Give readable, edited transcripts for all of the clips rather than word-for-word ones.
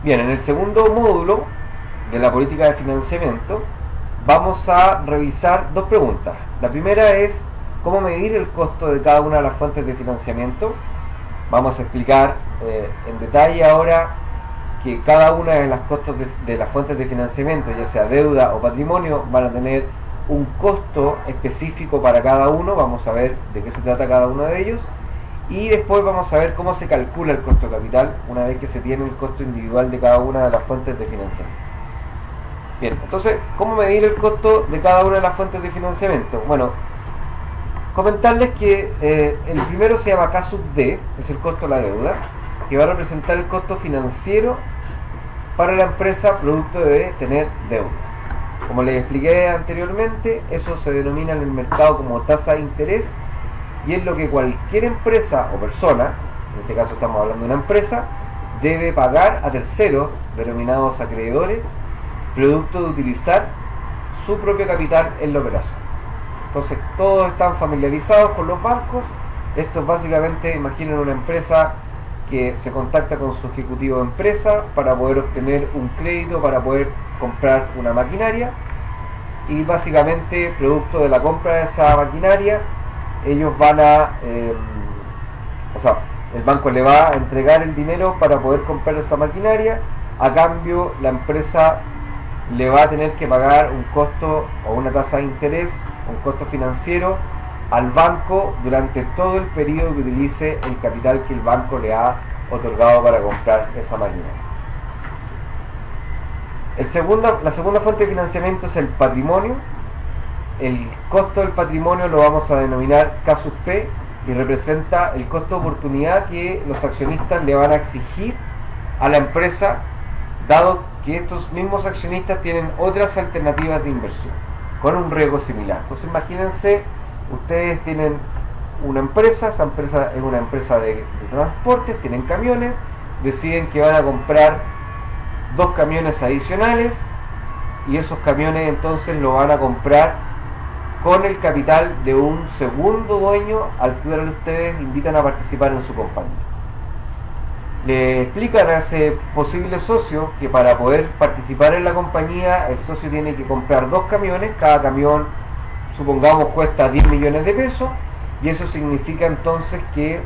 Bien, en el segundo módulo de la política de financiamiento vamos a revisar dos preguntas. La primera es cómo medir el costo de cada una de las fuentes de financiamiento. Vamos a explicar en detalle ahora que cada una de las costos de las fuentes de financiamiento, ya sea deuda o patrimonio, van a tener un costo específico para cada uno. Vamos a ver de qué se trata cada uno de ellos. Y después vamos a ver cómo se calcula el costo de capital una vez que se tiene el costo individual de cada una de las fuentes de financiamiento. Bien, entonces, ¿cómo medir el costo de cada una de las fuentes de financiamiento? Bueno, comentarles que el primero se llama K sub D, es el costo de la deuda, que va a representar el costo financiero para la empresa producto de tener deuda. Como les expliqué anteriormente, eso se denomina en el mercado como tasa de interés, y es lo que cualquier empresa o persona, en este caso estamos hablando de una empresa, debe pagar a terceros, denominados acreedores, producto de utilizar su propio capital en la operación. Entonces todos están familiarizados con los bancos. Esto es básicamente, imaginen una empresa que se contacta con su ejecutivo de empresa para poder obtener un crédito, para poder comprar una maquinaria, y básicamente producto de la compra de esa maquinaria ellos van a, el banco le va a entregar el dinero para poder comprar esa maquinaria. A cambio, la empresa le va a tener que pagar un costo o una tasa de interés, un costo financiero al banco durante todo el periodo que utilice el capital que el banco le ha otorgado para comprar esa maquinaria. La segunda fuente de financiamiento es el patrimonio. El costo del patrimonio lo vamos a denominar K sub P y representa el costo de oportunidad que los accionistas le van a exigir a la empresa, dado que estos mismos accionistas tienen otras alternativas de inversión con un riesgo similar. Entonces imagínense, ustedes tienen una empresa, esa empresa es una empresa de transportes, tienen camiones, deciden que van a comprar 2 camiones adicionales, y esos camiones entonces lo van a comprar con el capital de un segundo dueño al cual ustedes invitan a participar en su compañía. Le explican a ese posible socio que para poder participar en la compañía el socio tiene que comprar 2 camiones, cada camión supongamos cuesta 10 millones de pesos, y eso significa entonces que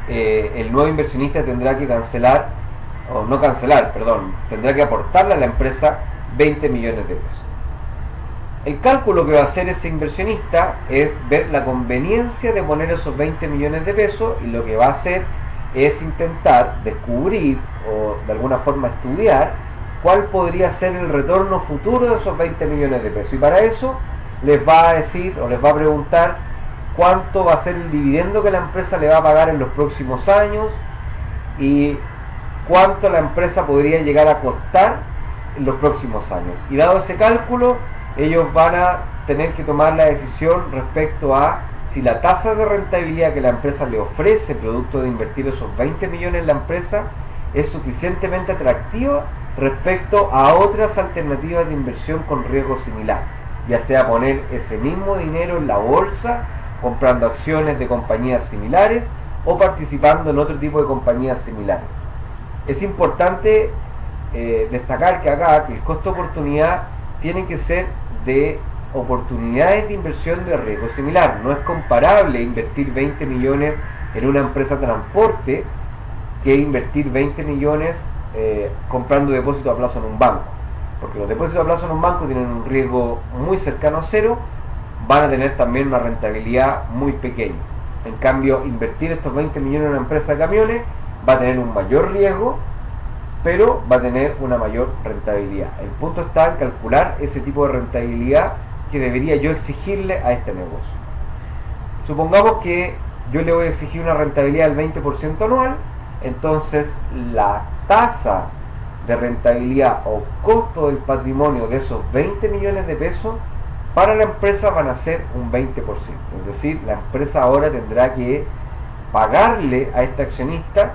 el nuevo inversionista tendrá que tendrá que aportarle a la empresa 20 millones de pesos. El cálculo que va a hacer ese inversionista es ver la conveniencia de poner esos 20 millones de pesos, y lo que va a hacer es intentar descubrir o de alguna forma estudiar cuál podría ser el retorno futuro de esos 20 millones de pesos. Y para eso les va a decir o les va a preguntar cuánto va a ser el dividendo que la empresa le va a pagar en los próximos años y cuánto la empresa podría llegar a costar en los próximos años. Y dado ese cálculo, ellos van a tener que tomar la decisión respecto a si la tasa de rentabilidad que la empresa le ofrece producto de invertir esos 20 millones en la empresa es suficientemente atractiva respecto a otras alternativas de inversión con riesgo similar, ya sea poner ese mismo dinero en la bolsa, comprando acciones de compañías similares o participando en otro tipo de compañías similares. Es importante destacar que acá que el costo de oportunidad tiene que ser de oportunidades de inversión de riesgo similar. No es comparable invertir 20 millones en una empresa de transporte que invertir 20 millones comprando depósito a plazo en un banco, porque los depósitos a plazo en un banco tienen un riesgo muy cercano a cero, van a tener también una rentabilidad muy pequeña. En cambio, invertir estos 20 millones en una empresa de camiones va a tener un mayor riesgo, pero va a tener una mayor rentabilidad. El punto está en calcular ese tipo de rentabilidad que debería yo exigirle a este negocio. Supongamos que yo le voy a exigir una rentabilidad del 20% anual, entonces la tasa de rentabilidad o costo del patrimonio de esos 20 millones de pesos para la empresa van a ser un 20%. Es decir, la empresa ahora tendrá que pagarle a este accionista,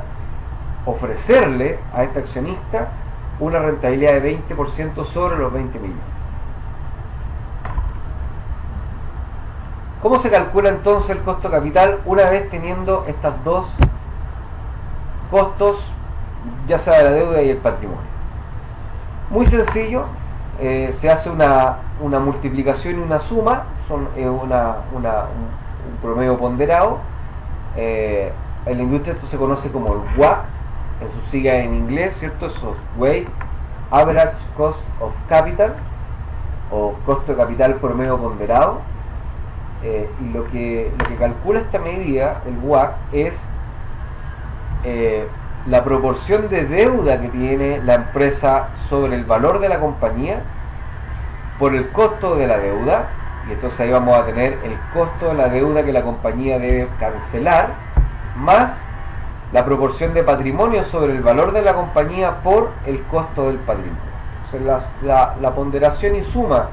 ofrecerle a este accionista una rentabilidad de 20% sobre los 20 millones. ¿Cómo se calcula entonces el costo capital una vez teniendo estos dos costos ya sea de la deuda y el patrimonio. Muy sencillo, se hace una multiplicación y una suma, son un promedio ponderado. En la industria esto se conoce como el WACC, en su sigla en inglés, ¿cierto? Eso es Weight Average Cost of Capital, o costo de capital promedio ponderado. Y lo que calcula esta medida, el WACC, es la proporción de deuda que tiene la empresa sobre el valor de la compañía por el costo de la deuda, y entonces ahí vamos a tener el costo de la deuda que la compañía debe cancelar, más la proporción de patrimonio sobre el valor de la compañía por el costo del patrimonio. Entonces la ponderación y suma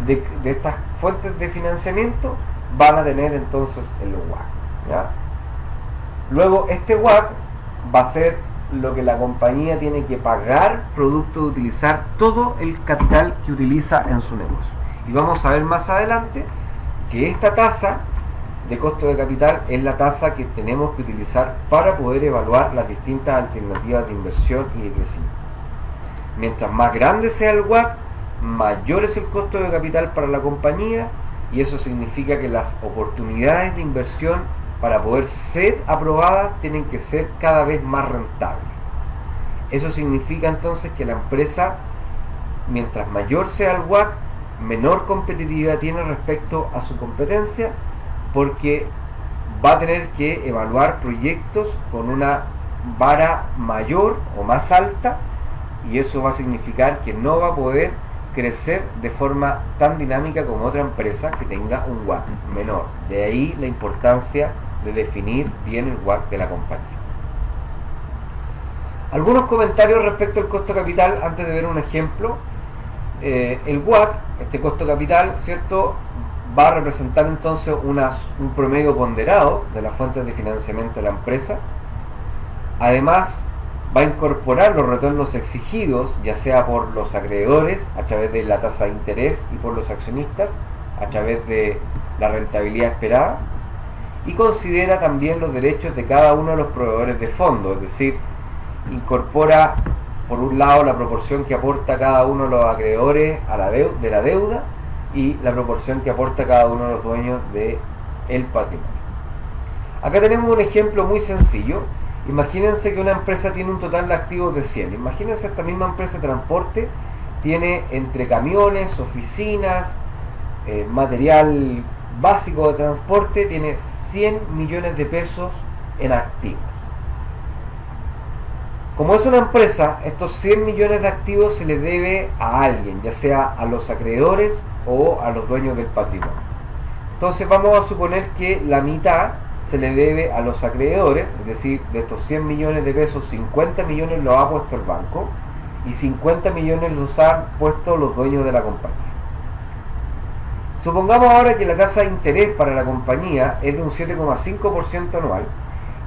de estas fuentes de financiamiento van a tener entonces el WACC, ¿ya? Luego este WACC va a ser lo que la compañía tiene que pagar producto de utilizar todo el capital que utiliza en su negocio. Y vamos a ver más adelante que esta tasa de costo de capital es la tasa que tenemos que utilizar para poder evaluar las distintas alternativas de inversión y de crecimiento. Mientras más grande sea el WACC, mayor es el costo de capital para la compañía, y eso significa que las oportunidades de inversión para poder ser aprobadas tienen que ser cada vez más rentables. Eso significa entonces que la empresa, mientras mayor sea el WACC, menor competitividad tiene respecto a su competencia, porque va a tener que evaluar proyectos con una vara mayor o más alta, y eso va a significar que no va a poder crecer de forma tan dinámica como otra empresa que tenga un WACC menor. De ahí la importancia de definir bien el WACC de la compañía. Algunos comentarios respecto al costo capital antes de ver un ejemplo. El WACC, este costo capital, ¿cierto?, va a representar entonces un promedio ponderado de las fuentes de financiamiento de la empresa. Además, va a incorporar los retornos exigidos, ya sea por los acreedores a través de la tasa de interés y por los accionistas a través de la rentabilidad esperada, y considera también los derechos de cada uno de los proveedores de fondos, es decir, incorpora por un lado la proporción que aporta cada uno de los acreedores de la deuda y la proporción que aporta cada uno de los dueños del patrimonio. Acá tenemos un ejemplo muy sencillo. Imagínense que una empresa tiene un total de activos de 100. Imagínense esta misma empresa de transporte tiene entre camiones, oficinas, material básico de transporte, tiene 100 millones de pesos en activos. Como es una empresa, estos 100 millones de activos se les debe a alguien, ya sea a los acreedores o a los dueños del patrimonio. Entonces vamos a suponer que la mitad se le debe a los acreedores, es decir, de estos 100 millones de pesos, 50 millones los ha puesto el banco y 50 millones los han puesto los dueños de la compañía. Supongamos ahora que la tasa de interés para la compañía es de un 7,5% anual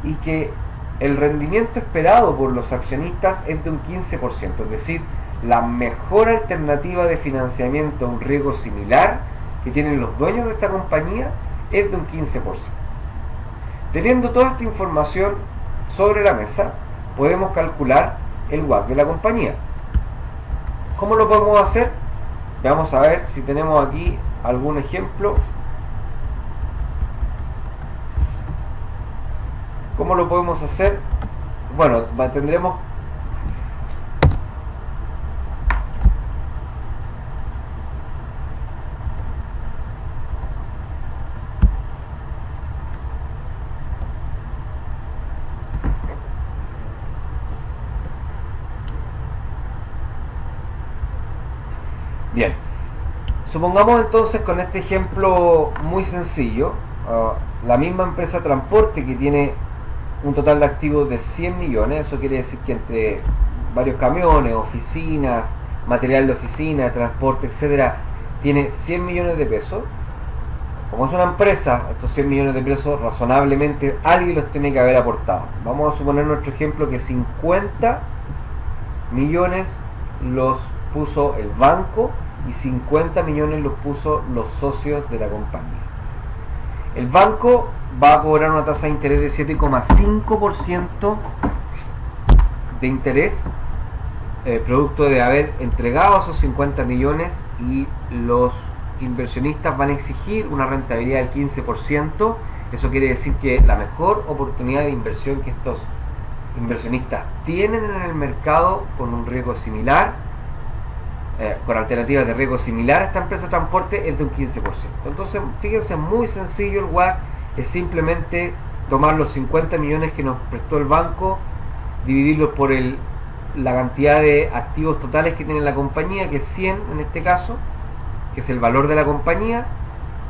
y que el rendimiento esperado por los accionistas es de un 15%, es decir, la mejor alternativa de financiamiento a un riesgo similar que tienen los dueños de esta compañía es de un 15%. Teniendo toda esta información sobre la mesa, podemos calcular el WACC de la compañía. ¿Cómo lo podemos hacer? Vamos a ver si tenemos aquí algún ejemplo. ¿Cómo lo podemos hacer? Bueno, tendremos bien. Supongamos entonces con este ejemplo muy sencillo, la misma empresa transporte que tiene un total de activos de 100 millones, eso quiere decir que entre varios camiones, oficinas, material de oficina, transporte, etcétera, tiene 100 millones de pesos. Como es una empresa, estos 100 millones de pesos razonablemente alguien los tiene que haber aportado. Vamos a suponer nuestro ejemplo que 50 millones los puso el banco y 50 millones los puso los socios de la compañía. El banco va a cobrar una tasa de interés de 7,5% de interés, producto de haber entregado esos 50 millones, y los inversionistas van a exigir una rentabilidad del 15%. Eso quiere decir que la mejor oportunidad de inversión que estos inversionistas tienen en el mercado, con un riesgo similar, con alternativas de riesgo similar a esta empresa de transporte, es de un 15%. Entonces, fíjense, muy sencillo el WACC, es simplemente tomar los 50 millones que nos prestó el banco, dividirlos por la cantidad de activos totales que tiene la compañía, que es 100 en este caso, que es el valor de la compañía,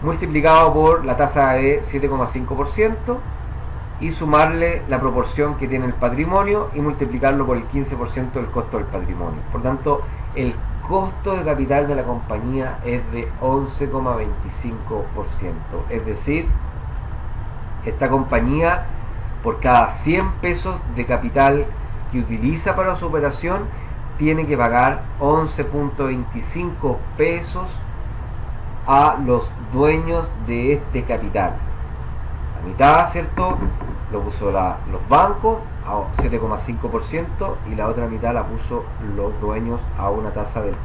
multiplicado por la tasa de 7,5%, y sumarle la proporción que tiene el patrimonio y multiplicarlo por el 15% del costo del patrimonio. Por tanto, el costo de capital de la compañía es de 11,25%. Es decir, esta compañía, por cada 100 pesos de capital que utiliza para su operación, tiene que pagar 11,25 pesos a los dueños de este capital. La mitad, ¿cierto?, lo puso los bancos a 7,5%, y la otra mitad la puso los dueños a una tasa del 15%.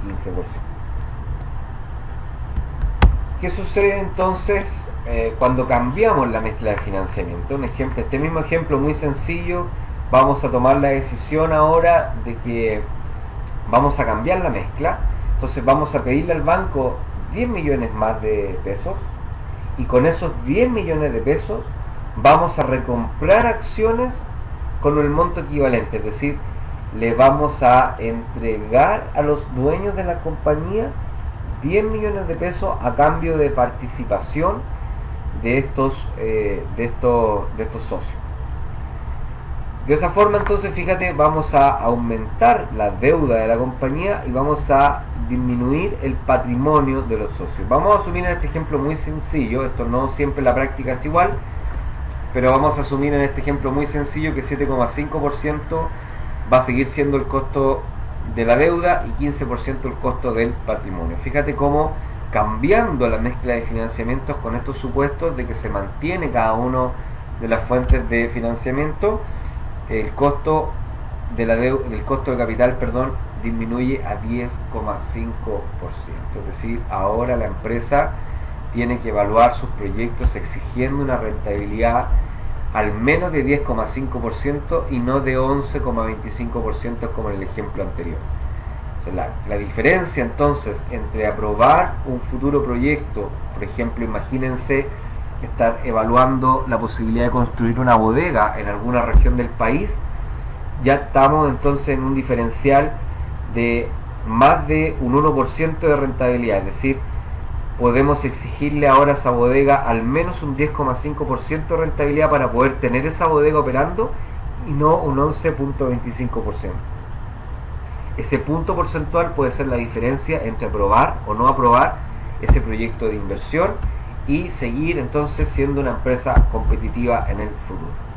¿Qué sucede entonces cuando cambiamos la mezcla de financiamiento? Un ejemplo, este mismo ejemplo muy sencillo, vamos a tomar la decisión ahora de que vamos a cambiar la mezcla. Entonces vamos a pedirle al banco 10 millones más de pesos, y con esos 10 millones de pesos vamos a recomprar acciones con el monto equivalente. Es decir, le vamos a entregar a los dueños de la compañía 10 millones de pesos a cambio de participación de estos socios. De esa forma, entonces, fíjate, vamos a aumentar la deuda de la compañía y vamos a disminuir el patrimonio de los socios. Vamos a asumir en este ejemplo muy sencillo, esto no siempre en la práctica es igual, pero vamos a asumir en este ejemplo muy sencillo que 7,5% va a seguir siendo el costo de la deuda y 15% el costo del patrimonio. Fíjate cómo, cambiando la mezcla de financiamientos con estos supuestos de que se mantiene cada uno de las fuentes de financiamiento, el costo de la deuda, el costo de capital, perdón, disminuye a 10,5%. Es decir, ahora la empresa tiene que evaluar sus proyectos exigiendo una rentabilidad al menos de 10,5% y no de 11,25% como en el ejemplo anterior. O sea, la diferencia entonces entre aprobar un futuro proyecto, por ejemplo, imagínense estar evaluando la posibilidad de construir una bodega en alguna región del país, ya estamos entonces en un diferencial de más de un 1% de rentabilidad. Es decir, podemos exigirle ahora a esa bodega al menos un 10,5% de rentabilidad para poder tener esa bodega operando, y no un 11,25%. Ese punto porcentual puede ser la diferencia entre aprobar o no aprobar ese proyecto de inversión y seguir entonces siendo una empresa competitiva en el futuro.